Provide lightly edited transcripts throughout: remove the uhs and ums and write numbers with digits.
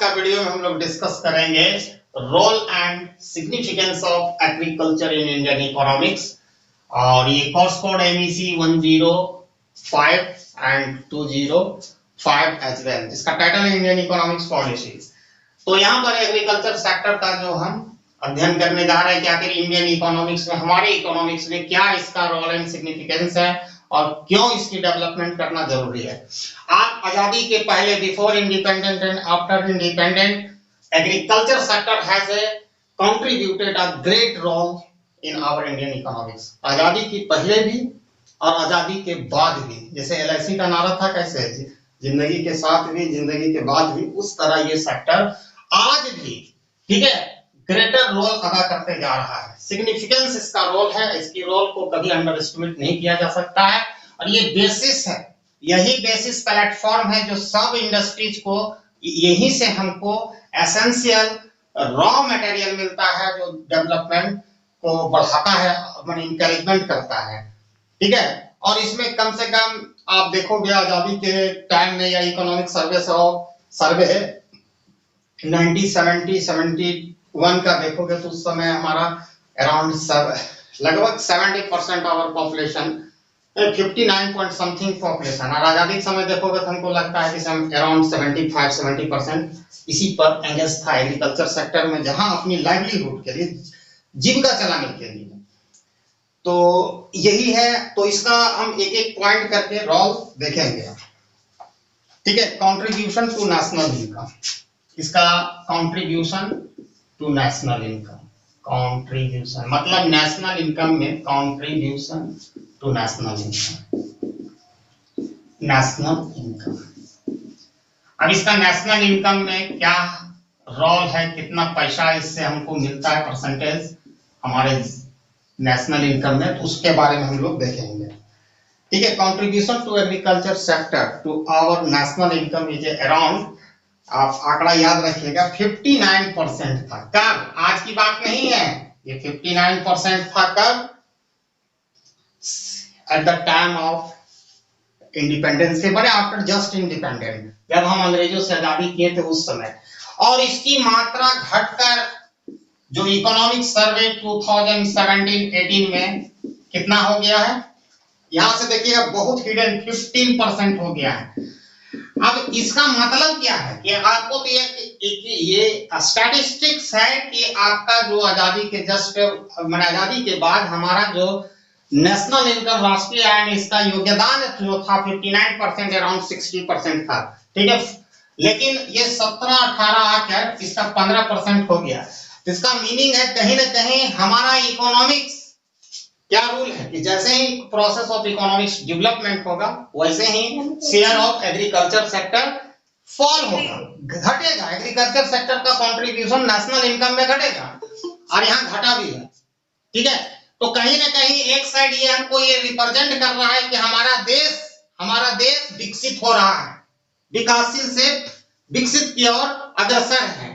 का वीडियो में हम लोग डिस्कस करेंगे role and significance of agriculture in Indian economics. और ये course code MEC 105 and 205 as well. इसका टाइटल है इंडियन इकोनॉमिक्स पॉलिसीज। तो यहाँ पर एग्रीकल्चर सेक्टर का जो हम अध्ययन करने जा रहे हैं कि आखिर इंडियन इकोनॉमिक्स में, हमारे इकोनॉमिक्स में क्या इसका रोल एंड सिग्निफिकेंस है और क्यों इसकी डेवलपमेंट करना जरूरी है। आप आजादी के पहले, before independent and after independent, agriculture sector has a contributed a great role in our Indian economics. आजादी के पहले भी और आजादी के बाद भी, जैसे LIC का नारा था कैसे, जिंदगी के साथ भी जिंदगी के बाद भी, उस तरह ये सेक्टर आज भी, ठीक है, ग्रेटर रोल अदा करते जा रहा है। सिग्निफिकेंस इसका रोल है, इसकी रोल को कभी अंडर एस्टिमेट नहीं किया जा सकता है। और ये बेसिस है, यही बेसिस प्लेटफॉर्म है जो सब इंडस्ट्रीज को, यहीं से हमको एसेंशियल रॉ मटेरियल मिलता है जो डेवलपमेंट को बढ़ाता है, माने इंकरेजमेंट करता है, ठीक है। और इसमें कम से कम आप देखोगे आजादी के टाइम में या इकोनॉमिक सर्वे 1971 का देखोगे तो उस समय हमारा अराउंड लगभग 70% our population, 59 point something population. और आजादी के समय देखोगे तो हमको लगता है कि अराउंड 75-70% इसी पर एंगेज था एग्रीकल्चर सेक्टर में, जहां अपनी लाइवलीहुड के लिए, जीविका चलाने के लिए। तो यही है। तो इसका हम एक एक पॉइंट करके रोल देखेंगे, ठीक है। कंट्रीब्यूशन टू नेशनल इनकम, इसका contribution to national income, contribution मतलब नेशनल इनकम में contribution to national income, national income. अब इसका नेशनल इनकम में क्या रोल है, कितना पैसा इससे हमको मिलता है, परसेंटेज हमारे नेशनल इनकम में, तो उसके बारे में हम लोग देखेंगे, ठीक है। Contribution to agriculture sector to our national income is around, आप आंकड़ा याद रखिएगा, 59% था। कब? आज की बात नहीं है, ये 59% था कब? Eight the time of independence के बड़े आफ्टर जस्ट इंडिपेंडेंट, जब हम अंग्रेजों से आजादी किए थे उस समय। और इसकी मात्रा घटकर जो इकोनॉमिक सर्वे 2017-18 में कितना हो गया है, यहां से देखिएगा बहुत हिडन 15% हो गया है। अब इसका मतलब क्या है कि आपको तो ये स्टैटिस्टिक्स है कि आपका जो आजादी के जस्ट, मैंने आजादी के बाद हमारा जो नेशनल इनकम, राष्ट्रीय आय में इसका योगदान जो था 59%, अराउंड 60% था, ठीक है। लेकिन ये 17-18 आकर इसका 15% हो गया। इसका मीनिंग है कहीं ना कहीं हमारा इकोनॉमिक्स क्या रूल है कि जैसे ही प्रोसेस ऑफ इकोनॉमिक्स डेवलपमेंट होगा वैसे ही share of agriculture sector fall होगा, घटेगा। एग्रीकल्चर सेक्टर का कंट्रीब्यूशन नेशनल इनकम में घटेगा और यहाँ घटा भी है, ठीक है। तो कहीं ना कहीं एक साइड ये हमको ये रिप्रेजेंट कर रहा है कि हमारा देश विकसित हो रहा है, विकासशील से विकसित की ओर अग्रसर है।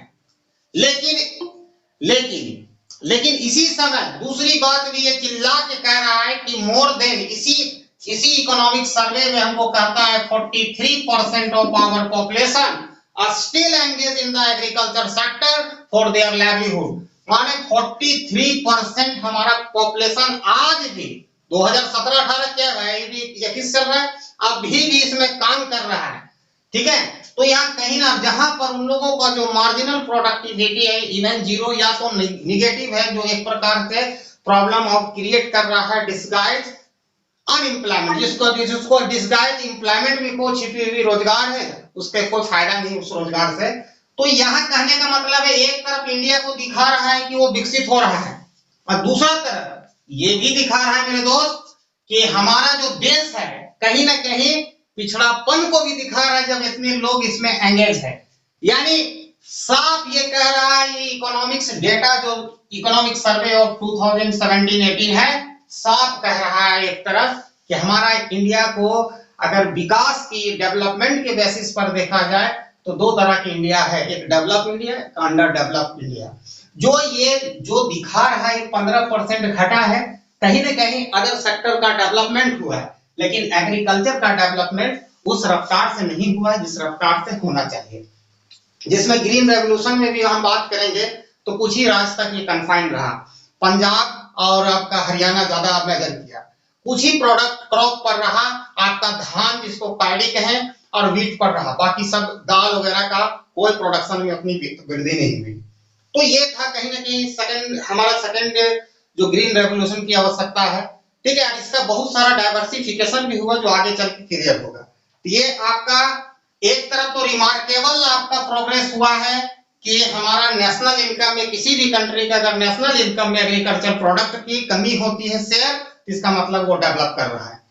लेकिन इसी समय दूसरी बात भी ये चिल्ला के कह रहा है कि मोर देन, इसी इकोनॉमिक सर्वे में हमको कहता है 43% of our population are still engage in the agriculture sector for their livelihood. माने 43% हमारा पॉपुलेशन आज भी 2017-18 क्या है, 21 चल रहा है, अभी भी इसमें काम कर रहा है, ठीक है। तो यहाँ कहीं ना जहां पर उन लोगों का जो मार्जिनल प्रोडक्टिविटी है इवन जीरो या तो निगेटिव है, जो एक प्रकार से प्रॉब्लम ऑफ क्रिएट कर रहा है, डिस्गाइज अनएम्प्लॉयमेंट, जिसको डिस्गाइज एम्प्लॉयमेंट भी को छिपी हुई रोजगार है, उसके कोई फायदा नहीं उस रोजगार से। तो यहाँ कहने का मतलब है एक तरफ इंडिया को दिखा रहा है कि वो विकसित हो रहा है, और दूसरा तरफ ये भी दिखा रहा है मेरे दोस्त कि हमारा जो देश है कहीं ना कहीं पिछड़ापन को भी दिखा रहा है जब इतने लोग इसमें एंगेज है। यानी साफ ये कह रहा है, ये इकोनॉमिक्स डेटा जो इकोनॉमिक सर्वे ऑफ 2017-18 है, साफ कह रहा है एक तरफ कि हमारा इंडिया को अगर विकास की, डेवलपमेंट के बेसिस पर देखा जाए तो दो तरह की इंडिया है, एक डेवलप इंडिया, एक अंडर डेवलप्ड इंडिया। जो दिखा रहा है 15% घटा है, कहीं ना कहीं अदर सेक्टर का डेवलपमेंट हुआ है, लेकिन एग्रीकल्चर का डेवलपमेंट उस रफ्तार से नहीं हुआ जिस रफ्तार से होना चाहिए। जिसमें ग्रीन रेवोल्यूशन में भी हम बात करेंगे तो कुछ ही राज्य तक ये कन्फाइंड रहा। पंजाब और आपका हरियाणा ज्यादा मेजर किया। कुछ ही प्रोडक्ट क्रॉप पर रहा, आपका धान जिसको पैडी कहें और व्हीट पर रहा, बाकी सब दाल वगैरह का कोई प्रोडक्शन में अपनी वृद्धि नहीं हुई। तो ये था कहीं ना कहीं हमारा सेकंड जो ग्रीन रेवोल्यूशन की आवश्यकता है। ठीक है, इसका बहुत सारा डाइवर्सिफिकेशन भी हुआ जो आगे चल के क्लियर होगा। तो ये आपका एक तरफ तो रिमार्केबल आपका प्रोग्रेस हुआ है कि हमारा नेशनल इनकम में, किसी भी कंट्री का अगर नेशनल इनकम में एग्रीकल्चर प्रोडक्ट की कमी होती है शेयर, इसका मतलब वो डेवलप कर रहा है।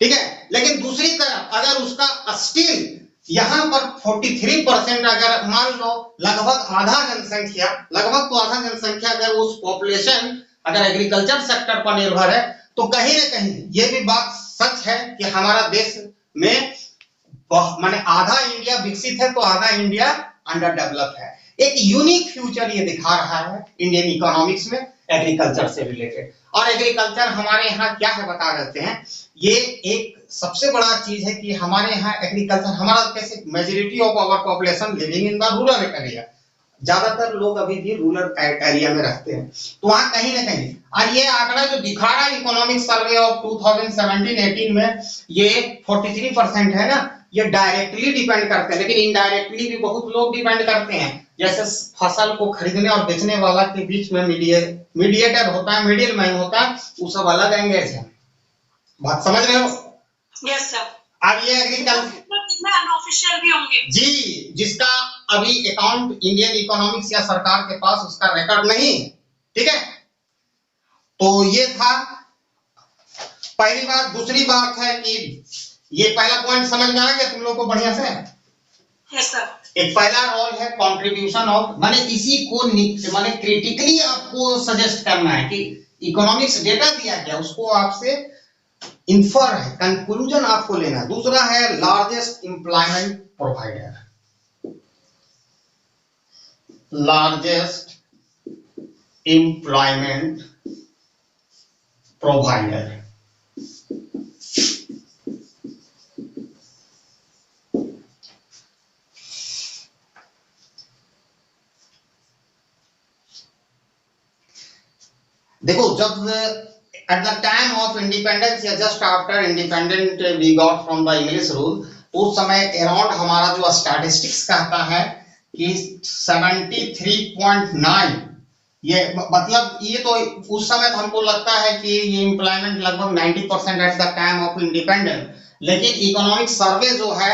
ठीक है, लेकिन दूसरी तरफ अगर उसका स्टिल यहाँ पर 43% अगर मान लो लगभग आधा जनसंख्या, लगभग तो आधा जनसंख्या अगर उस पॉपुलेशन अगर एग्रीकल्चर सेक्टर पर निर्भर है, तो कहीं ना कहीं ये भी बात सच है कि हमारा देश में माने आधा इंडिया विकसित है तो आधा इंडिया अंडर डेवलप है। एक यूनिक फ्यूचर ये दिखा रहा है इंडियन इकोनॉमिक्स में एग्रीकल्चर से रिलेटेड। और एग्रीकल्चर हमारे यहाँ क्या है बता देते हैं, ये एक सबसे बड़ा चीज है कि हमारे यहाँ एग्रीकल्चर, हमारा कैसे majority of our population living in the rural area, ज्यादातर लोग अभी भी रूरल एरिया में रहते हैं। तो वहां कहीं ना कहीं, और ये आंकड़ा जो दिखा रहा है इकोनॉमिक सर्वे ऑफ 2017-18 में ये 43% है ना, ये डायरेक्टली डिपेंड करते हैं, लेकिन इनडायरेक्टली भी बहुत लोग डिपेंड करते हैं। जैसे फसल को खरीदने और बेचने वाला के बीच में मीडिएटर होता है, मिडिल मैन होता है, वो सब अलग एंगेज है। बात समझ रहे हो? Yes sir. अब ये एग्रीकल्चर अनऑफिशियल भी होंगे जी, जिसका अभी अकाउंट इंडियन इकोनॉमिक्स या सरकार के पास उसका रिकॉर्ड नहीं है। ठीक है, तो ये था पहली बात। दूसरी बात है कि ये पहला पॉइंट समझ में आ गया तुम लोग को बढ़िया से? Yes sir. एक पहला रोल है कंट्रीब्यूशन ऑफ, माने इसी को माने क्रिटिकली आपको सजेस्ट करना है कि इकोनॉमिक्स डेटा दिया गया उसको आपसे इंफर है, कंक्लूजन आपको लेना है। दूसरा है largest employment provider, largest employment provider. देखो, जब at the time of independence या just after independent we got from the English rule, उस समय अराउंड हमारा जो स्टैटिस्टिक्स कहता है कि 73.9, ये मतलब ये तो उस समय तो हमको लगता है कि ये एम्प्लॉयमेंट लगभग 90% eight the time of independence, लेकिन इकोनॉमिक सर्वे जो है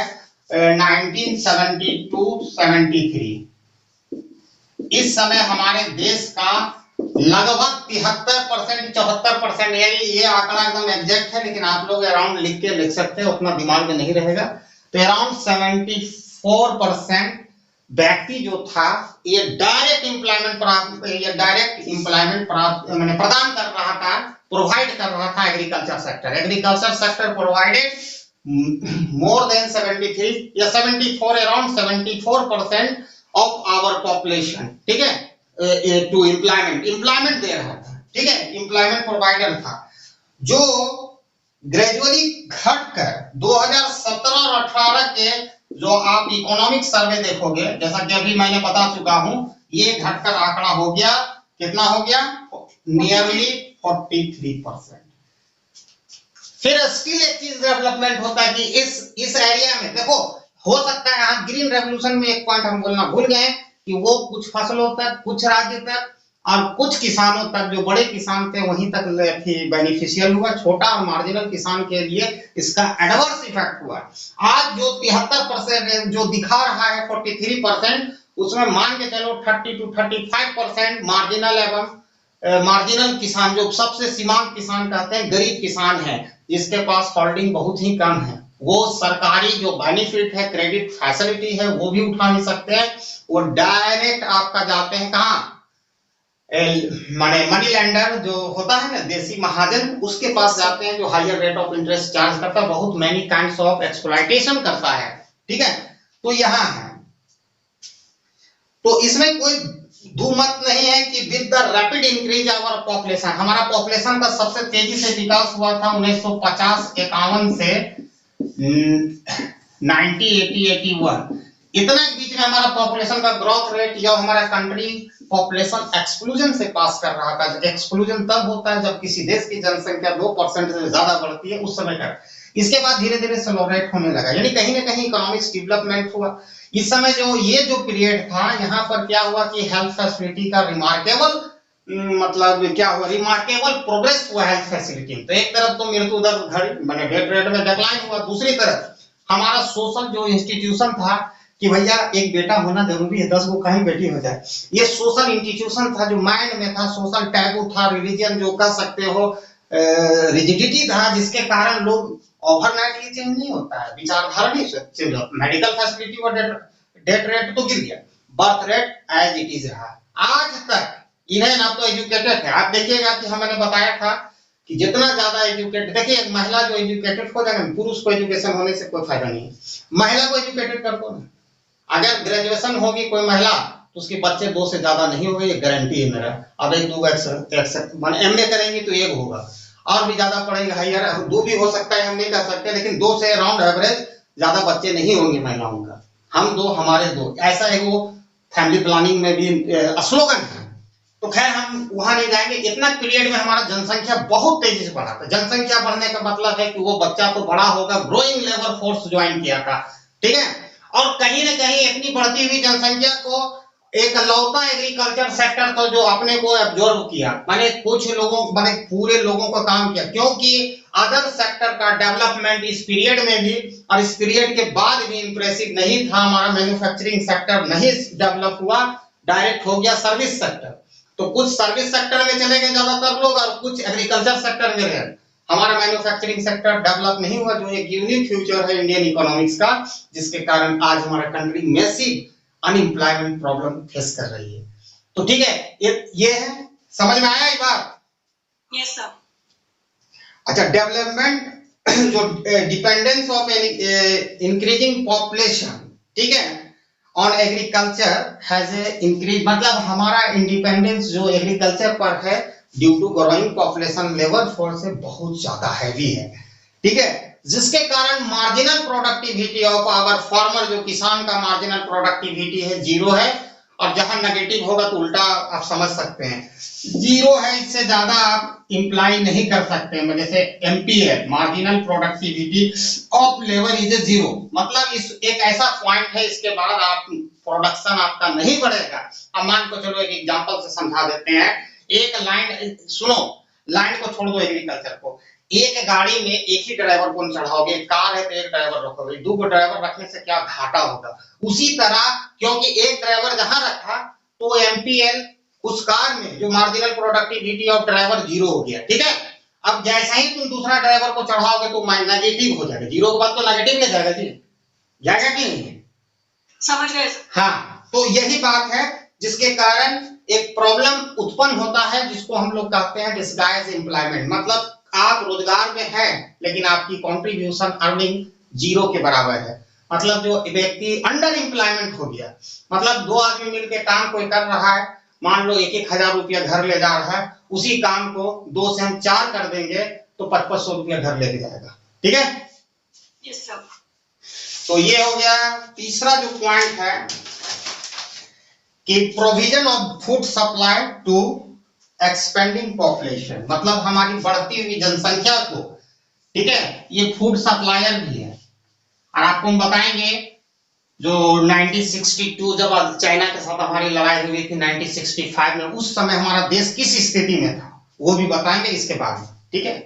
1972-73, इस समय हमारे देश का लगभग 73%, 74%, ये आंकड़ा एकदम एग्जैक्ट है, लेकिन आप लोग अराउंड लिख के लिख सकते हैं, उतना दिमाग में नहीं रहेगा। तो अराउंड 74% व्यक्ति जो था ये डायरेक्ट एम्प्लॉयमेंट मैंने प्रदान कर रहा था, प्रोवाइड कर रहा था agriculture sector. Agriculture sector provided more than 73 या 74, अराउंड 74% ऑफ आवर पॉपुलेशन। ठीक है, टू एम्प्लॉयमेंट दे रहा था। ठीक है, एम्प्लॉयमेंट प्रोवाइडर था, जो ग्रेजुअली घटकर 2017 और 18 के जो आप इकोनॉमिक सर्वे देखोगे, जैसा कि अभी मैंने बता चुका हूं, ये घटकर आंकड़ा हो गया, कितना हो गया? नियरली 43%। फिर स्टिल एक चीज डेवलपमेंट होता है कि इस एरिया में देखो, हो सकता है आप ग्रीन रेवोल्यूशन में एक पॉइंट हम बोलना भूल गए कि वो कुछ फसलों तक, कुछ राज्य तक और कुछ किसानों तक, जो बड़े किसान थे वहीं तक बेनिफिशियल हुआ। छोटा और मार्जिनल किसान के लिए इसका एडवर्स इफेक्ट हुआ। आज जो 73% जो दिखा रहा है 43%, उसमें मान के चलो 30 to 35% मार्जिनल एवं मार्जिनल किसान, जो सबसे सीमांत किसान कहते हैं, गरीब किसान है, जिसके पास होल्डिंग बहुत ही कम है, वो सरकारी जो बेनिफिट है, क्रेडिट फैसिलिटी है, वो भी उठा नहीं सकते हैं। वो डायरेक्ट आपका जाते हैं कहाँ? मनी लेंडर जो होता है ना, देसी महाजन, उसके पास जाते हैं, जो higher rate of interest charge करता है, बहुत मैनी काइंड्स ऑफ एक्सप्लॉयटेशन करता है। ठीक है, तो यहाँ है, तो इसमें कोई धूमत नहीं है कि with the rapid increase our population, हमारा पॉपुलेशन का सबसे तेजी से विकास हुआ था 1950-51 से 1980-81। इतना के बीच में हमारा पॉपुलेशन का ग्रोथ रेट या हमारा कंट्री पॉपुलेशन एक्सक्लूजन से पास कर रहा था। एक्सक्लूजन तब होता है जब किसी देश की जनसंख्या 2% से ज्यादा बढ़ती है, उस समय का। इसके बाद धीरे धीरे स्लोरेट होने लगा, यानी कहीं ना कहीं इकोनॉमिक्स डेवलपमेंट हुआ। इस समय जो पीरियड था, यहाँ पर क्या हुआ कि हेल्थ फैसिलिटी का रिमार्केबल मतलब क्या हुआ, रिमार्केबल प्रोग्रेस हुआ हेल्थ फैसिलिटी। तो एक तरफ तो मृत्यु दर घटी, मैंने डेथ रेट में डिक्लाइन हुआ, दूसरी तरफ हमारा सोशल जो इंस्टीट्यूशन था कि भैया एक बेटा होना जरूरी है, 10 को कहीं बेटी हो जाए, ये सोशल इंस्टीट्यूशन था जो माइंड में था, सोशल टैबू था, रिलीजन जो कह सकते हो रिजिडिटी था, जिसके कारण लोग ओवरनाइट ये चेंज नहीं होता है, विचारधारा नहीं चेंज होता। मेडिकल फैसिलिटी और डेथ रेट तो गिर गया, birth rate as it is रहा आज तक। इन्हें ना तो एजुकेटेड है, आप देखिएगा कि हमने बताया था कि जितना ज्यादा एजुकेटेड, देखिए एक महिला जो एजुकेटेड हो जाएगा, पुरुष को एजुकेशन होने से कोई फायदा नहीं है, महिला को एजुकेटेड कर दो ना। अगर ग्रेजुएशन होगी कोई महिला तो उसके बच्चे 2 से ज्यादा नहीं होंगे, ये गारंटी है मेरा। अब एक 2 एमए करेंगी तो 1 होगा, और भी ज्यादा पढ़ेंगे हायर 2 भी हो सकता है, हम नहीं कह सकते, लेकिन 2 से अराउंड एवरेज ज्यादा बच्चे नहीं होंगे महिलाओं का। हम 2 हमारे 2, ऐसा है वो फैमिली प्लानिंग में भी स्लोगन है। तो खैर हम वहां नहीं जाएंगे। इतना पीरियड में हमारा जनसंख्या बहुत तेजी से बढ़ा था। जनसंख्या बढ़ने का मतलब है कि वो बच्चा तो बड़ा होगा, ग्रोइंग लेबर फोर्स ज्वाइन किया था, ठीक है। और कहीं ना कहीं इतनी बढ़ती हुई जनसंख्या को एक लौता एग्रीकल्चर सेक्टर था जो अपने को एब्जॉर्ब किया, माने कुछ लोगों माने पूरे लोगों का काम किया, क्योंकि अदर सेक्टर का डेवलपमेंट इस पीरियड में भी और इस पीरियड के बाद भी इंप्रेसिव नहीं था। हमारा मैन्युफैक्चरिंग सेक्टर नहीं डेवलप हुआ, डायरेक्ट हो गया सर्विस सेक्टर। तो कुछ सर्विस सेक्टर में चले गए ज्यादातर लोग और कुछ एग्रीकल्चर सेक्टर में रहे। हमारा मैन्युफैक्चरिंग सेक्टर डेवलप नहीं हुआ, जो एक यूनिक फ्यूचर है इंडियन इकोनॉमिक्स का, जिसके कारण आज हमारा country massive unemployment problem face कर रही है। तो ठीक है, ये है, समझ में आया ये बात? Yes sir. अच्छा, डेवलपमेंट जो डिपेंडेंस ऑफ इंक्रीजिंग पॉपुलेशन, ठीक है, on agriculture has a increase, मतलब हमारा इंडिपेंडेंस जो एग्रीकल्चर पर है due to growing population, labour force से बहुत ज्यादा हैवी है, ठीक है, जिसके कारण marginal productivity of our farmer, जो किसान का मार्जिनल प्रोडक्टिविटी है 0 है, और जहां नेगेटिव होगा तो उल्टा आप समझ सकते हैं, 0 है, इससे ज्यादा आप इंप्लाई नहीं कर सकते हैं। जैसे MPa marginal productivity of labour is 0, मतलब इस एक ऐसा पॉइंट है, इसके बाद आप प्रोडक्शन आपका नहीं बढ़ेगा। अब मान को चलो एक एग्जांपल से समझा देते हैं। एक लाइन सुनो, लाइन को छोड़ दो, एग्रीकल्चर को, एक गाड़ी में एक ही ड्राइवर को चढ़ाओगे, कार है तो एक ड्राइवर रखोगे, 2 को ड्राइवर रखने से क्या घाटा होगा। उसी तरह क्योंकि एक ड्राइवर जहां रखा तो एमपीएल उस कार में जो मार्जिनल प्रोडक्टिविटी ऑफ ड्राइवर 0 हो गया, ठीक है। अब जैसा ही तुम दूसरा ड्राइवर को चढ़ाओगे तो नेगेटिव हो जाएगा, 0 के बाद तो नेगेटिव ले जाएगा जी, जाएगा कि नहीं? समझ गए? हाँ, तो यही बात है जिसके कारण एक प्रॉब्लम उत्पन्न होता है, जिसको हम लोग कहते हैं डिस्गाइज एम्प्लॉयमेंट। मतलब आप रोजगार में हैं लेकिन आपकी कंट्रीब्यूशन अर्निंग 0 के बराबर है, मतलब जो व्यक्ति अंडर एम्प्लॉयमेंट हो गया, मतलब 2 आदमी मिलकर काम कोई कर रहा है, मान लो 1,000 रुपया घर ले जा रहा है, उसी काम को 2 से हम 4 कर देंगे तो 500 रुपया घर लेके जाएगा, ठीक है। Yes sir. तो ये हो गया तीसरा जो पॉइंट है कि provision of food supply to expanding population, मतलब हमारी बढ़ती हुई जनसंख्या को, ठीक है, ये फूड सप्लायर भी है। और आपको हम बताएंगे जो 1962 जब चाइना के साथ हमारी लड़ाई हुई थी 1965 में, उस समय हमारा देश किस स्थिति में था वो भी बताएंगे इसके बाद में, ठीक है।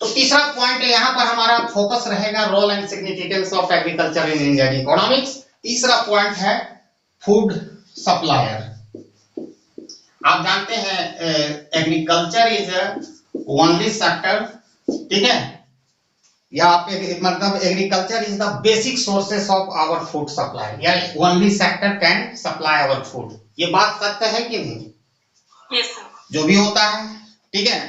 तो तीसरा पॉइंट यहाँ पर हमारा फोकस रहेगा role and significance of agriculture in Indian economics. तीसरा पॉइंट है फूड सप्लायर। आप जानते हैं एग्रीकल्चर इज ओनली सेक्टर, ठीक है, या आप मतलब agriculture is the basic sources of our food supply, या only sector can supply our food. ये बात सत्य है कि नहीं? Yes sir. जो भी होता है, ठीक है।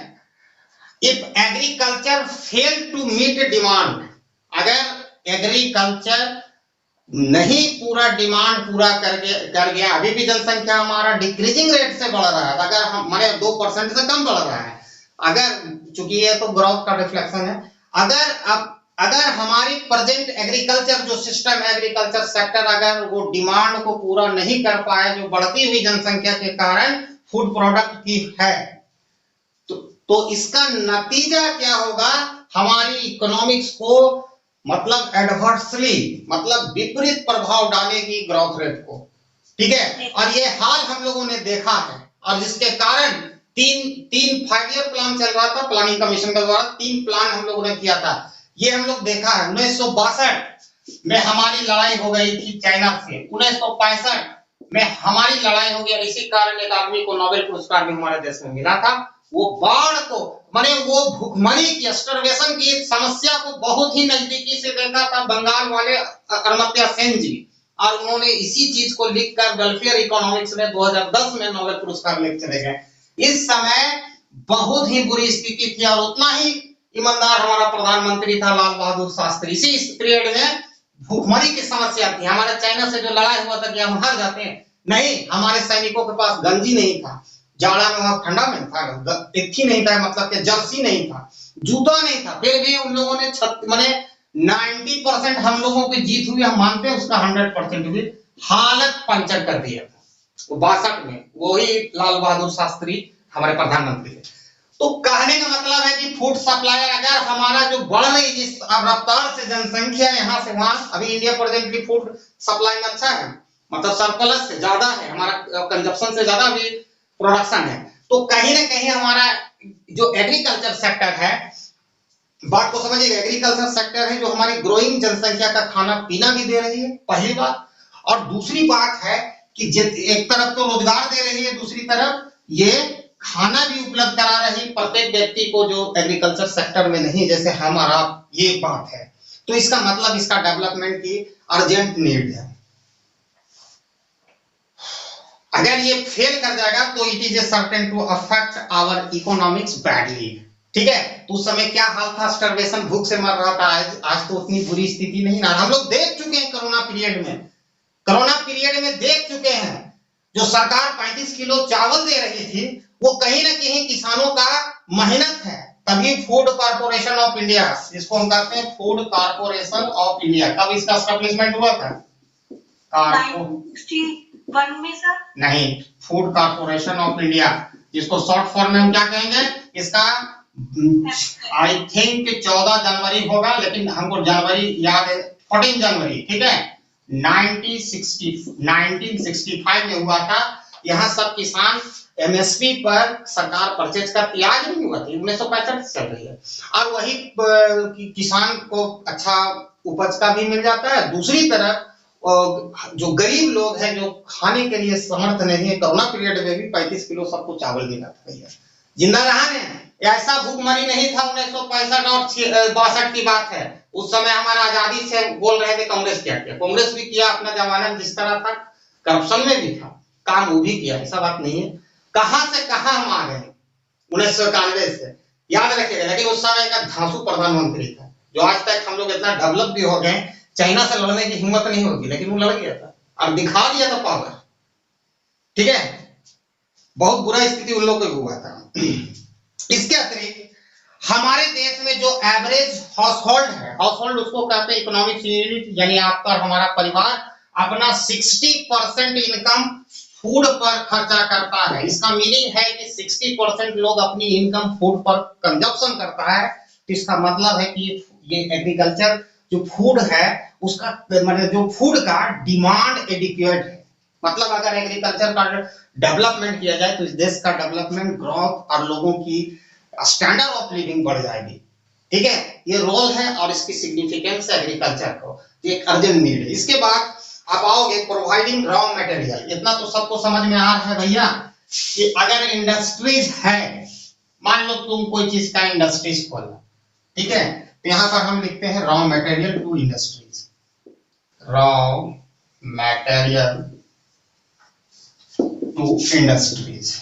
If agriculture fail to meet demand, अगर एग्रीकल्चर नहीं पूरा डिमांड पूरा कर गया, अभी भी जनसंख्या हमारा डिक्रीजिंग रेट से बढ़ रहा है, अगर हम माने 2% से कम बढ़ रहा है, अगर चूंकि ये तो ग्रोथ का रिफ्लेक्शन है, अगर हमारी प्रेजेंट एग्रीकल्चर जो सिस्टम, एग्रीकल्चर सेक्टर अगर वो डिमांड को पूरा नहीं कर पाए, जो बढ़ती हुई जनसंख्या के कारण फूड प्रोडक्ट की है, तो इसका नतीजा क्या होगा, हमारी इकोनॉमिक्स को मतलब एडवर्सली, मतलब विपरीत प्रभाव डालेगी ग्रोथ रेट को। ठीक है, और ये हाल हम लोगों ने देखा है, और जिसके कारण तीन 5 ईयर प्लान चल रहा था प्लानिंग कमीशन के द्वारा, 3 प्लान हम लोगों ने किया था। ये हम लोग देखा है 1962 में हमारी लड़ाई हो गई थी चाइना से, 1965 में हमारी लड़ाई हो गई, इसी कारण एक आदमी को नोबेल पुरस्कार भी हमारे देश में मिला था। वो बाढ़ को, माने वो भूखमरी की, स्टार्वेशन की समस्या को बहुत ही नजदीकी से देखा था बंगाल वाले अमर्त्य सेन जी, और उन्होंने इसी चीज को लिखकर वेलफेयर इकोनॉमिक्स में 2010 में नोबेल पुरस्कार लेकर चले गए। इस समय बहुत ही बुरी स्थिति थी, और उतना ही ईमानदार हमारा प्रधानमंत्री था लाल बहादुर शास्त्री। इसी पीरियड में भूखमरी की समस्या थी। हमारे चाइना से जो लड़ाई हुआ था कि हम हार जाते हैं, नहीं, हमारे सैनिकों के पास गंजी नहीं था, जाड़ा में वहां ठंडा में था, इत्थी नहीं था, मतलब कि जर्सी नहीं था, जूता नहीं था, फिर भी उन लोगों ने माने 90% हम लोगों की जीत हुई, हम मानते हैं उसका 100% हुई, हालत पंचर कर दिया था 62 में, वही लाल बहादुर शास्त्री हमारे प्रधानमंत्री थे। तो कहने का मतलब है कि फूड सप्लायर अगर हमारा जो बढ़ रही जिस रफ्तार से जनसंख्या यहाँ से वहां, अभी इंडिया प्रेजेंटली फूड सप्लाई में अच्छा है, मतलब सरप्लस से ज्यादा है, हमारा कंजप्शन से ज्यादा भी प्रोडक्शन है, तो कहीं ना कहीं हमारा जो एग्रीकल्चर सेक्टर है, बात को समझिएगा, एग्रीकल्चर सेक्टर है जो हमारी ग्रोइंग जनसंख्या का खाना पीना भी दे रही है, पहली बात। और दूसरी बात है कि एक तरफ तो रोजगार दे रही है, दूसरी तरफ ये खाना भी उपलब्ध करा रही प्रत्येक व्यक्ति को जो एग्रीकल्चर सेक्टर में नहीं, जैसे हमारा, ये बात है। तो इसका मतलब इसका डेवलपमेंट की अर्जेंट नीड है। अगर ये फेल कर जाएगा तो it is certain to affect our economics badly. ठीक है, तो उस समय क्या हाल था, स्टार्वेशन, भूख से मर रहा था। आज तो उतनी बुरी स्थिति नहीं ना, हम लोग देख चुके हैं कोरोना पीरियड में देख चुके हैं, जो सरकार 35 किलो चावल दे रही थी, वो कहीं ना कहीं किसानों का मेहनत है। तभी फूड कॉर्पोरेशन ऑफ इंडिया, जिसको हम कहते हैं फूड कॉर्पोरेशन ऑफ इंडिया, कब इसका एस्टैब्लिशमेंट हुआ था? 1961 में सर। नहीं, फूड कॉर्पोरेशन ऑफ इंडिया, जिसको शॉर्ट फॉर्म में हम क्या कहेंगे, इसका आई थिंक 14 जनवरी होगा, लेकिन हमको जनवरी याद है, 14 जनवरी, ठीक है, 1965 में हुआ था। यहाँ सब किसान एमएसपी पर सरकार परचेज करती, आज नहीं हुआ था, 1965 से चल रही है, और वही किसान को अच्छा उपज का भी मिल जाता है। दूसरी तरफ जो गरीब लोग हैं, जो खाने के लिए समर्थ नहीं है, कोरोना पीरियड में भी 35 किलो सबको चावल मिला था भैया, जिंदा रहा ने। ऐसा भूखमरी नहीं था 1965 और 62 की बात है। उस समय हमारा आजादी से बोल रहे थे कांग्रेस क्या किया, कांग्रेस भी किया अपना जमाना में, जिस तरह था करप्शन में भी था, काम वो भी किया, ऐसा बात नहीं है। कहां से कहां हम आ गए 1991 से, याद रखिएगा। लेकिन उस समय का धांसू प्रधानमंत्री था, जो आज तक हम लोग इतना डेवलप भी हो गए, चाइना से लड़ने की हिम्मत नहीं होगी, लेकिन वो लड़ गया था और दिखा दिया था पावर। ठीक है, बहुत बुरा स्थिति उन लोगों को हुआ था। इसके अतिरिक्त हमारे देश में जो एवरेज हाउस होल्ड है, हाउस होल्ड उसको कहते हैं इकोनॉमिक यूनिट, यानी आपका हमारा परिवार अपना 60% इनकम फूड पर खर्चा करता है। इसका मीनिंग है कि 60% लोग अपनी इनकम फूड पर कंजप्शन करता है। तो इसका मतलब है कि ये एग्रीकल्चर जो फूड है उसका मतलब जो फूड का डिमांड एडिक्वेट है। मतलब अगर एग्रीकल्चर का डेवलपमेंट किया जाए तो इस देश का डेवलपमेंट, ग्रोथ और लोगों की स्टैंडर्ड ऑफ लिविंग बढ़ जाएगी। ठीक है, ये रोल है और इसकी सिग्निफिकेंस है एग्रीकल्चर को, एक अर्जेंट नीड है। इसके बाद आप आओगे प्रोवाइडिंग रॉ मटेरियल। इतना तो सबको समझ में आ रहा है भैया कि अगर इंडस्ट्रीज है, मान लो तुम कोई चीज का इंडस्ट्रीज खोलना, ठीक है, तो यहां पर हम लिखते हैं raw material to industries, raw material to industries.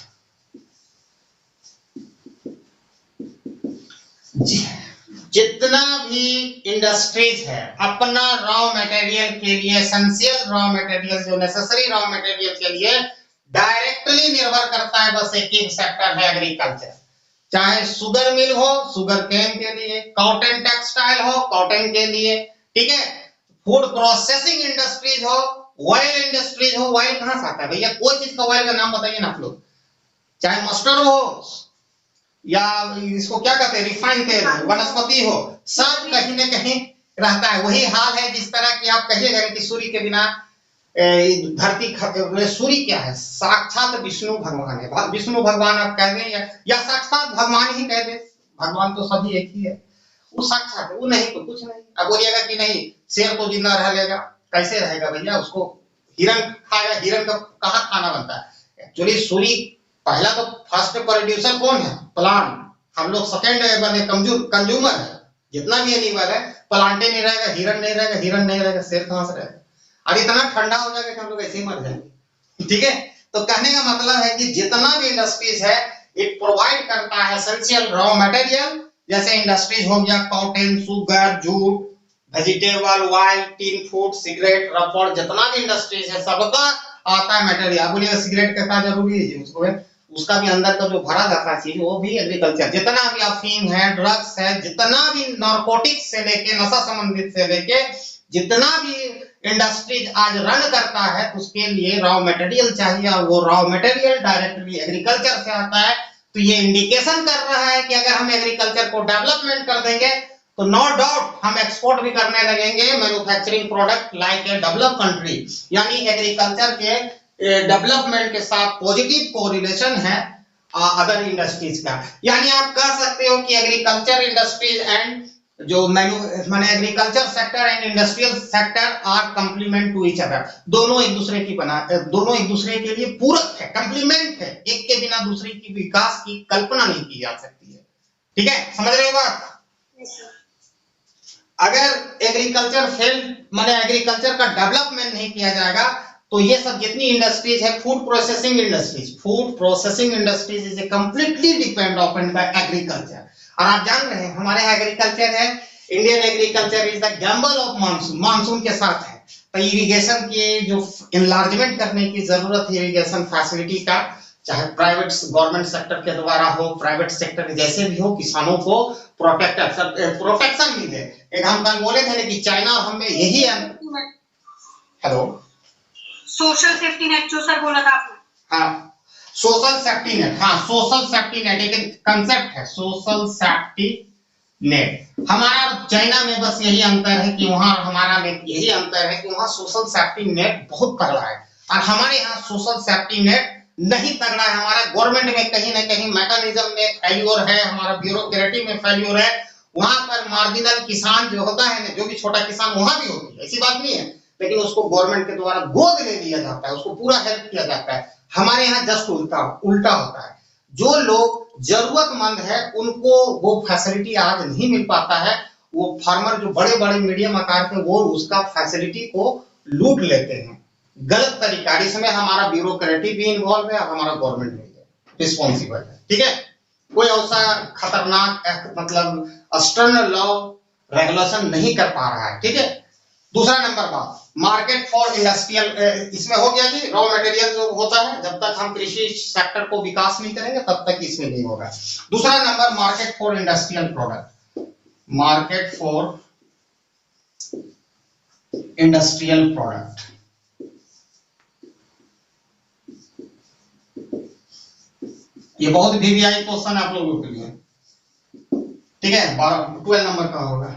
जितना भी इंडस्ट्रीज है अपना रॉ मटेरियल के लिए, एसेंशियल रॉ मटेरियल, जो नेसेसरी रॉ मटेरियल के लिए डायरेक्टली निर्भर करता है, बस एक ही सेक्टर है एग्रीकल्चर। चाहे शुगर मिल हो शुगर केन के लिए, कॉटन टेक्सटाइल हो कॉटन के लिए, ठीक है, फूड प्रोसेसिंग इंडस्ट्रीज हो, ऑयल इंडस्ट्रीज हो। ऑयल कहां से आता है भैया? कोई चीज का ऑयल का नाम बताइए ना आप लोग, चाहे मस्टर्ड हो या इसको क्या कहते हैं रिफाइंड तेल हो, वनस्पति हो, सब कहीं ना कहीं रहता है। वही हाल है जिस तरह की आप कहिएगा कि सूर्य के बिना धरती, सूर्य क्या है? साक्षात विष्णु भगवान है। विष्णु भगवान आप कह दें या साक्षात भगवान ही कह दें, भगवान तो सभी एक ही है, वो साक्षात है, वो नहीं तो कुछ नहीं। अब बोलिएगा कि नहीं शेर तो जिंदा रह लेगा, कैसे रहेगा भैया? उसको हिरण खाएगा, हिरण का कहाँ खाना बनता है? एक्चुअली सूर्य पहला तो फर्स्ट प्रोड्यूसर कौन है? प्लांट। हम लोग सेकंड बने कंज्यूमर है। जितना भी एनिमल है, प्लांटे नहीं रहेगा, हिरण नहीं रहेगा, हिरण नहीं रहेगा, शेर कहां से रहेगा? और इतना ठंडा हो जाएगा कि हम लोग ऐसे ही मर जाएंगे। ठीक है, तो कहने का मतलब है कि जितना भी इंडस्ट्रीज है इट प्रोवाइड करता है एसेंशियल रॉ मटेरियल। जैसे इंडस्ट्रीज हो गया cotton, sugar, jute, vegetable oil, tin food, cigarette, रबड़, जितना भी इंडस्ट्रीज है सबका आता है मटेरियल। बोलिएगा सिगरेट का क्या जरूरी है? उसको उसका भी अंदर का जो भरा जाता है चीज वो भी एग्रीकल्चर। जितना भी अफीम है, ड्रग्स है, जितना भी नारकोटिक्स से लेके नशा संबंधित से लेके जितना भी इंडस्ट्रीज आज रन करता है उसके लिए रॉ मटेरियल चाहिए, और वो रॉ मटेरियल डायरेक्टली एग्रीकल्चर से आता है। तो ये इंडिकेशन कर रहा है कि अगर हम एग्रीकल्चर को डेवलपमेंट कर देंगे तो नो डाउट हम एक्सपोर्ट भी करने लगेंगे manufacturing product like a develop country. यानी एग्रीकल्चर के डेवलपमेंट के साथ पॉजिटिव कोरिलेशन है अदर इंडस्ट्रीज का। यानी आप कह सकते हो कि एग्रीकल्चर इंडस्ट्रीज एंड जो माने agriculture sector and industrial sector are complement to each other. दोनों एक दूसरे की दोनों एक दूसरे के लिए पूरक है, कंप्लीमेंट है। एक के बिना दूसरे की विकास की कल्पना नहीं की जा सकती है। ठीक है, समझ रहे हो बात? अगर एग्रीकल्चर फील्ड माने एग्रीकल्चर का डेवलपमेंट नहीं किया जाएगा तो ये सब जितनी इंडस्ट्रीज है, food processing industries is a completely depend upon the agriculture. और आप जान रहे हैं हमारे यहाँ एग्रीकल्चर है, Indian agriculture is the Gamble of monsoon, monsoon के साथ है। तो इरिगेशन की जो इनलार्जमेंट करने की जरूरत है इरिगेशन फैसिलिटी का, चाहे प्राइवेट गवर्नमेंट सेक्टर के द्वारा हो, प्राइवेट सेक्टर जैसे भी हो, किसानों को प्रोटेक्शन मिले। एक हम कल बोले थे कि चाइना और हमें यही है। हेलो, सोशल सेफ्टी नेट जो सर बोला था आपने। हाँ, सोशल सेफ्टी नेट, हाँ सोशल सेफ्टी नेट एक कंसेप्ट है, सोशल सेफ्टी नेट। हमारा चाइना में बस यही अंतर है कि वहां हमारा में यही अंतर है कि वहां सोशल सेफ्टी नेट बहुत तगड़ा है और हमारे यहाँ सोशल सेफ्टी नेट नहीं तगड़ा है। हमारा गवर्नमेंट में कहीं ना कहीं मैकेनिज्म में फेल्योर है, हमारा ब्यूरोक्रेसी में फेल्योर है। वहां पर मार्जिनल किसान जो होता है ना, जो भी छोटा किसान वहां भी होती है, ऐसी बात नहीं है, लेकिन उसको गवर्नमेंट के द्वारा गोद ले लिया जाता है, उसको पूरा हेल्प किया जाता है। हमारे यहाँ जस्ट उल्टा होता है। जो लोग जरूरतमंद है उनको वो फैसिलिटी आज नहीं मिल पाता है। वो फार्मर जो बड़े बड़े मीडियम आकार के वो उसका फैसिलिटी को लूट लेते हैं गलत तरीका। इसमें हमारा ब्यूरोक्रेसी भी इन्वॉल्व है और हमारा गवर्नमेंट भी रिस्पॉन्सिबल है। ठीक है, कोई ऐसा खतरनाक मतलब स्टर्न लॉ रेगुलेशन नहीं कर पा रहा है। ठीक है, दूसरा नंबर बात मार्केट फॉर इंडस्ट्रियल, इसमें हो गया कि रॉ मटेरियल जो होता है जब तक हम कृषि सेक्टर को विकास नहीं करेंगे तब तक इसमें नहीं होगा। दूसरा number market for industrial product, market for industrial product. ये बहुत वीवीआई क्वेश्चन आप लोगों के लिए। ठीक है, 12 नंबर का होगा।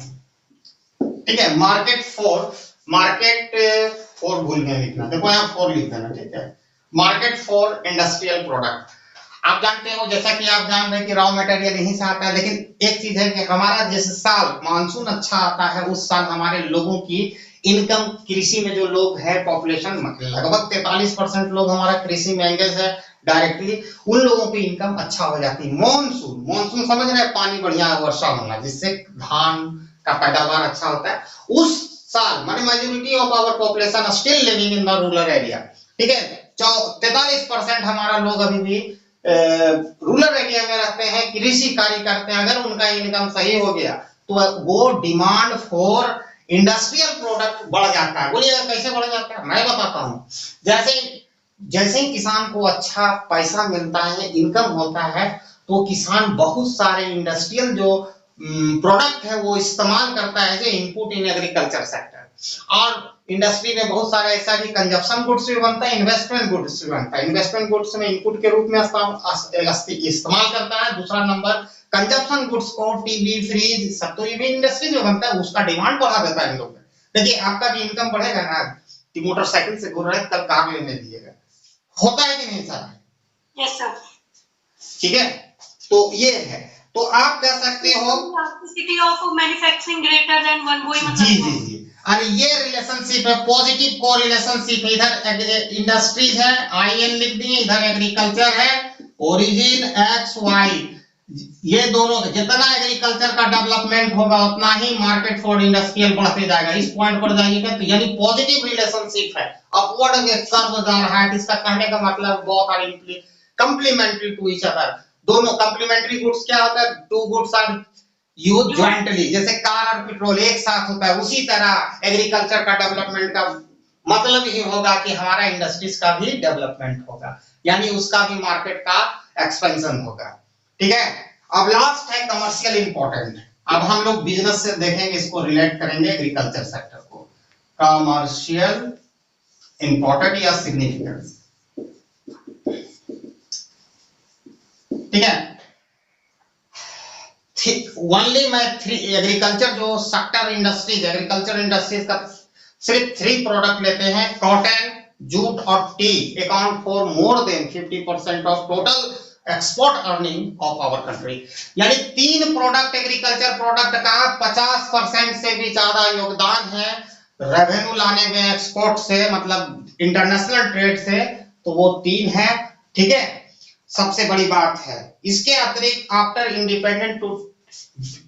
ठीक है, मार्केट फॉर भूल गए लिखना, देखो यहाँ 4 लिख देना। ठीक है, मार्केट फॉर इंडस्ट्रियल प्रोडक्ट। आप जानते हो जैसा कि आप जान रहे हैं कि रॉ मटेरियल यहीं से आता है, लेकिन एक चीज है कि हमारा जिस साल मानसून अच्छा आता है उस साल हमारे लोगों की इनकम, कृषि में जो लोग हैं पॉपुलेशन लगभग 43% लोग हमारा कृषि में एंगेज है डायरेक्टली, उन लोगों की इनकम अच्छा हो जाती है। मॉनसून समझ रहे हैं, पानी बढ़िया वर्षा होना जिससे धान का पैदावार अच्छा होता है। उस साल माने majority of our population still living in the rural area. ठीक है, 43% हमारा लोग अभी भी रूरल एरिया में रहते हैं, कृषि कार्य करते हैं। अगर उनका इनकम सही हो गया तो वो डिमांड फॉर इंडस्ट्रियल प्रोडक्ट बढ़ जाता है। बोलिए कैसे बढ़ जाता है, मैं बताता हूँ। जैसे ही किसान को अच्छा पैसा मिलता है, इनकम होता है, तो किसान बहुत सारे इंडस्ट्रियल जो प्रोडक्ट है वो इस्तेमाल करता है जो इनपुट इन एग्रीकल्चर सेक्टर। और इंडस्ट्री में बहुत सारा ऐसा भी कंजप्शन गुड्स भी बनता है, इन्वेस्टमेंट गुड्स भी बनता है। इन्वेस्टमेंट गुड्स में इनपुट के रूप में इस्तेमाल करता है। दूसरा नंबर कंजप्शन गुड्स को टीवी, फ्रिज सब तो ये भी इंडस्ट्री में बनता है, उसका डिमांड बढ़ा देता है इन लोग। देखिए आपका भी इनकम बढ़ेगा ना कि मोटरसाइकिल से घूम रहे हैं, कल कार लेने दीजिएगा, होता है कि नहीं सर? Yes sir. ठीक है, तो ये है, तो आप कह सकते हो city of manufacturing greater than 1, वही मतलब जी जी जी। और ये रिलेशनशिप है, पॉजिटिव को रिलेशनशिप। इधर इंडस्ट्रीज है, IN लिख दिए, इधर एग्रीकल्चर है, ओरिजिन XY, ये दोनों जितना एग्रीकल्चर का डेवलपमेंट होगा उतना ही मार्केट फॉर इंडस्ट्रियल बढ़ते जाएगा। इस पॉइंट पर जाइएगा तो यानी पॉजिटिव रिलेशनशिप है, अपवर्ड कर्व जा रहा है। इसका कहने का मतलब बहुत are complementary to each other. दोनों कंप्लीमेंट्री गुड्स क्या होता है? Two goods are use jointly, जैसे कार और पेट्रोल एक साथ होता है, उसी तरह एग्रीकल्चर का डेवलपमेंट का मतलब ही होगा कि हमारा इंडस्ट्रीज का भी डेवलपमेंट होगा, यानी उसका भी मार्केट का एक्सपेंशन होगा। ठीक है, अब लास्ट है कमर्शियल इंपॉर्टेंट। अब हम लोग बिजनेस से देखेंगे, इसको रिलेट करेंगे एग्रीकल्चर सेक्टर को। कमर्शियल इंपॉर्टेंट या सिग्निफिकेंस, ठीक है। ओनली मैं एग्रीकल्चर जो सेक्टर इंडस्ट्रीज, एग्रीकल्चर इंडस्ट्रीज का सिर्फ 3 प्रोडक्ट लेते हैं, कॉटन, जूट और tea account for more than 50% of total export earning of our country. यानी 3 प्रोडक्ट एग्रीकल्चर प्रोडक्ट का 50% से भी ज्यादा योगदान है रेवेन्यू लाने में एक्सपोर्ट से, मतलब इंटरनेशनल ट्रेड से, तो वो 3 है। ठीक है, सबसे बड़ी बात है। इसके अतिरिक्त आफ्टर इंडिपेंडेंट टू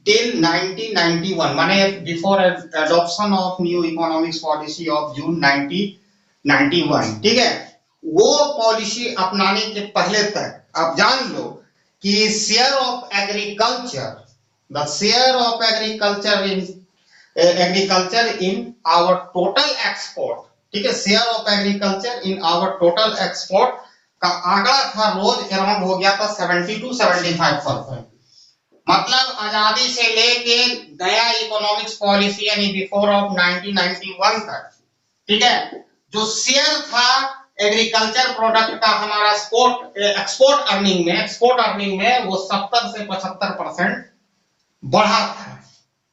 टिल 1991 माने before adoption of new economics policy of June 1991, ठीक है, वो पॉलिसी अपनाने के पहले तक आप जान लो कि share of agriculture, the share of agriculture in our total export, ठीक है, share of agriculture in our total export का आंकड़ा था रोज अराउंड हो गया था 70 to 75%। मतलब आजादी से लेके नया इकोनॉमिक्स पॉलिसी यानी बिफोर ऑफ 1991 तक, ठीक है, जो शेयर था एग्रीकल्चर प्रोडक्ट का हमारा एक्सपोर्ट अर्निंग में वो 70 से 75% बढ़ा था।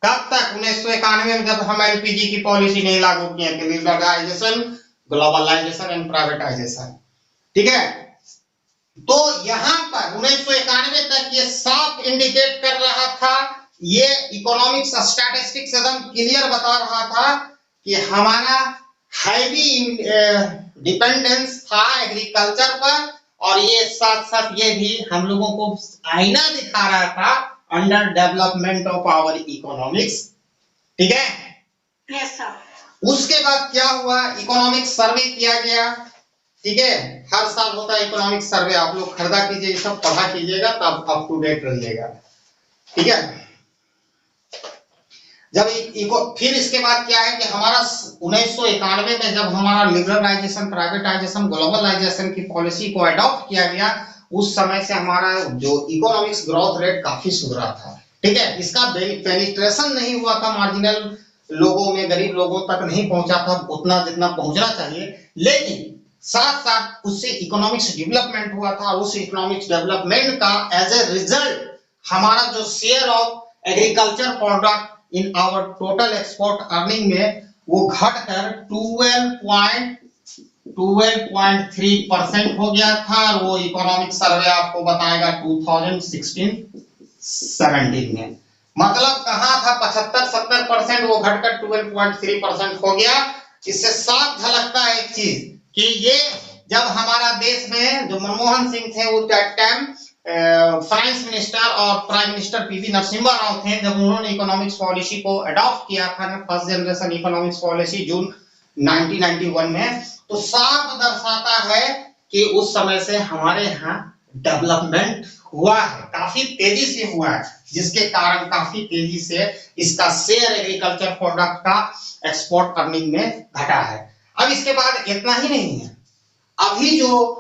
कब तक? 1991 में, जब हम LPG की पॉलिसी नहीं लागू किए थे, लिबरलाइजेशन, ग्लोबलाइजेशन एंड प्राइवेटाइजेशन। ठीक है, तो यहां पर 1991 तक ये साफ इंडिकेट कर रहा था, ये इकोनॉमिक्स स्टैटिस्टिक्स एकदम क्लियर बता रहा था कि हमारा हैवी डिपेंडेंस था एग्रीकल्चर पर, और ये साथ साथ ये भी हम लोगों को आईना दिखा रहा था under development of our economics. ठीक है, यस सर। उसके बाद क्या हुआ? इकोनॉमिक सर्वे किया गया। ठीक है, हर साल होता है इकोनॉमिक सर्वे, आप लोग खरीदा कीजिए, सब पढ़ा कीजिएगा तब अप टू डेट रहिएगा। ठीक है, जब फिर इसके बाद क्या है कि हमारा 1991 में जब हमारा लिबरलाइजेशन, प्राइवेटाइजेशन, ग्लोबलाइजेशन की पॉलिसी को अडॉप्ट किया गया, उस समय से हमारा जो इकोनॉमिक्स ग्रोथ रेट काफी सुधरा था। ठीक है, इसका पेनिट्रेशन नहीं हुआ था, मार्जिनल लोगों में, गरीब लोगों तक नहीं पहुंचा था उतना जितना पहुंचना चाहिए, लेकिन साथ साथ उससे इकोनॉमिक्स डेवलपमेंट हुआ था। उस इकोनॉमिक्स डेवलपमेंट का एज ए रिजल्ट हमारा जो share of agriculture product in our total export earning में वो घटकर 12.3% हो गया था। वो इकोनॉमिक सर्वे आपको बताएगा 2016-17 में, मतलब कहां था 75-70%, वो घटकर 12.3% हो गया। इससे साफ झलकता है एक चीज कि ये जब हमारा देश में जो मनमोहन सिंह थे उस टाइम फाइनेंस मिनिस्टर और prime minister PV Narasimha Rao थे, जब उन्होंने इकोनॉमिक्स पॉलिसी को अडॉप्ट किया था, फर्स्ट जनरेशन इकोनॉमिक्स पॉलिसी जून 1991 में, तो साफ दर्शाता है कि उस समय से हमारे यहाँ डेवलपमेंट हुआ है, काफी तेजी से हुआ है, जिसके कारण काफी तेजी से इसका शेयर एग्रीकल्चर प्रोडक्ट का एक्सपोर्ट अर्निंग में घटा है। अब इसके बाद इतना ही नहीं है, अभी जो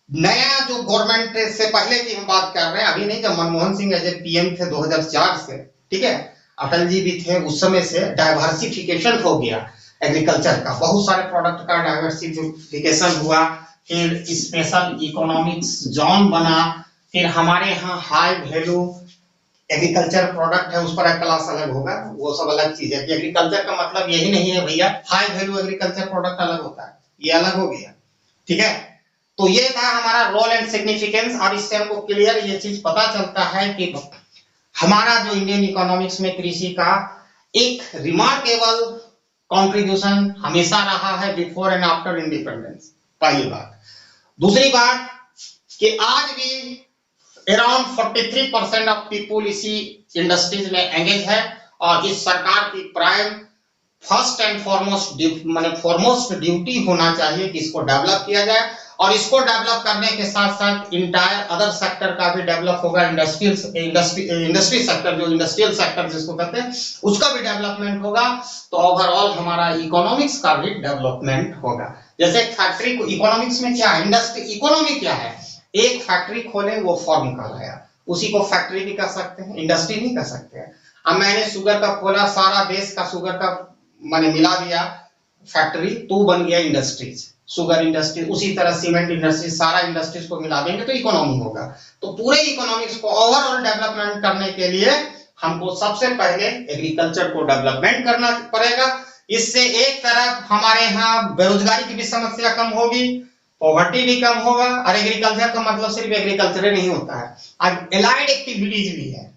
नया जो गवर्नमेंट से पहले की हम बात कर रहे हैं, अभी नहीं, जब Manmohan Singh as a PM थे 2004 से, ठीक है, अटल जी भी थे उस समय से, डाइवर्सिफिकेशन हो गया एग्रीकल्चर का, बहुत सारे प्रोडक्ट का डाइवर्सिफिकेशन हुआ, फिर स्पेशल इकोनॉमिक्स जोन बना, फिर हमारे यहाँ हाई वैल्यू एग्रीकल्चर प्रोडक्ट है, उस पर एक क्लास अलग होगा, वो सब अलग चीज है। एग्रीकल्चर का मतलब यही नहीं है भैया हाई वैल्यू एग्रीकल्चर प्रोडक्ट अलग होता है, ये अलग हो गया, ठीक है। तो ये था हमारा रोल एंड सिग्निफिकेंस, और इससे हमको क्लियर ये चीज पता चलता है कि हमारा जो इंडियन इकोनॉमिक्स में कृषि का एक रिमार्केबल कंट्रीब्यूशन हमेशा रहा है बिफोर एंड आफ्टर इंडिपेंडेंस, पहली बात। दूसरी बात कि आज भी अराउंड 43% ऑफ पीपुल इसी इंडस्ट्रीज में एंगेज है, और इस सरकार की prime first and foremost duty होना चाहिए कि इसको डेवलप किया जाए, और इसको डेवलप करने के साथ साथ इंटायर अदर सेक्टर का भी डेवलप होगा, इंडस्ट्री सेक्टर, जो इंडस्ट्रियल सेक्टर जिसको कहते हैं, उसका भी डेवलपमेंट होगा, तो ओवरऑल हमारा इकोनॉमिक्स का भी डेवलपमेंट होगा। जैसे फैक्ट्री को, इकोनॉमिक्स में क्या है, इंडस्ट्री इकोनॉमी क्या है, एक फैक्ट्री खोले वो फर्म कहलाया, उसी को फैक्ट्री भी कह सकते हैं, इंडस्ट्री नहीं कह सकते हैं। अब मैंने शुगर का खोला, सारा देश का शुगर का मैंने मिला दिया फैक्ट्री, तो बन गया इंडस्ट्रीज, शुगर इंडस्ट्री। उसी तरह सीमेंट इंडस्ट्री, सारा इंडस्ट्रीज को मिला देंगे तो इकोनॉमी होगा। तो पूरे इकोनॉमिक्स को ओवरऑल डेवलपमेंट करने के लिए हमको सबसे पहले एग्रीकल्चर को डेवलपमेंट करना पड़ेगा। इससे एक तरफ हमारे यहाँ बेरोजगारी की भी समस्या कम होगी, पॉवर्टी भी कम होगा, और एग्रीकल्चर का मतलब सिर्फ एग्रीकल्चर नहीं होता है, अब एलाइड एक्टिविटीज भी है,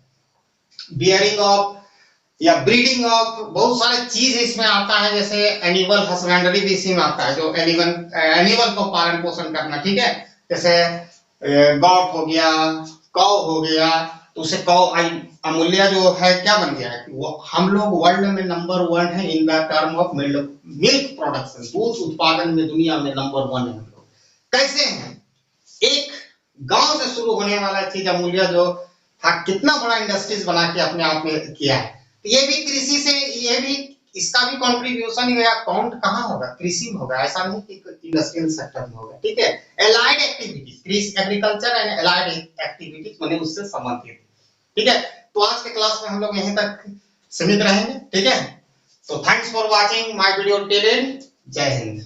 बियरिंग ऑफ या ब्रीडिंग ऑफ, बहुत सारे चीज इसमें आता है, जैसे एनिमल हस्बेंड्री भी इसी में आता है, जो एनिमल को पालन पोषण करना, ठीक है, जैसे गॉट हो गया, कौ हो गया, तो उसे कौ अमूल्य जो है क्या बन गया है, वो हम लोग वर्ल्ड में नंबर 1 है in the term of milk production, दूध उत्पादन में दुनिया में नंबर 1 है हम लोग। कैसे हैं, एक गांव से शुरू होने वाला चीज अमूल्य जो था, कितना बड़ा इंडस्ट्रीज बना के अपने आप में किया है, ये भी कृषि से, ये भी इसका भी कंट्रीब्यूशन या काउंट कहाँ होगा, कृषि में होगा, ऐसा नहीं कि इंडस्ट्रियल सेक्टर में होगा, ठीक है। Allied activities, agriculture and allied activities मैंने उससे संबंधित, ठीक है। तो आज के क्लास में हम लोग यहीं तक सीमित रहेंगे, ठीक है। तो thanks for watching my video till and, जय हिंद।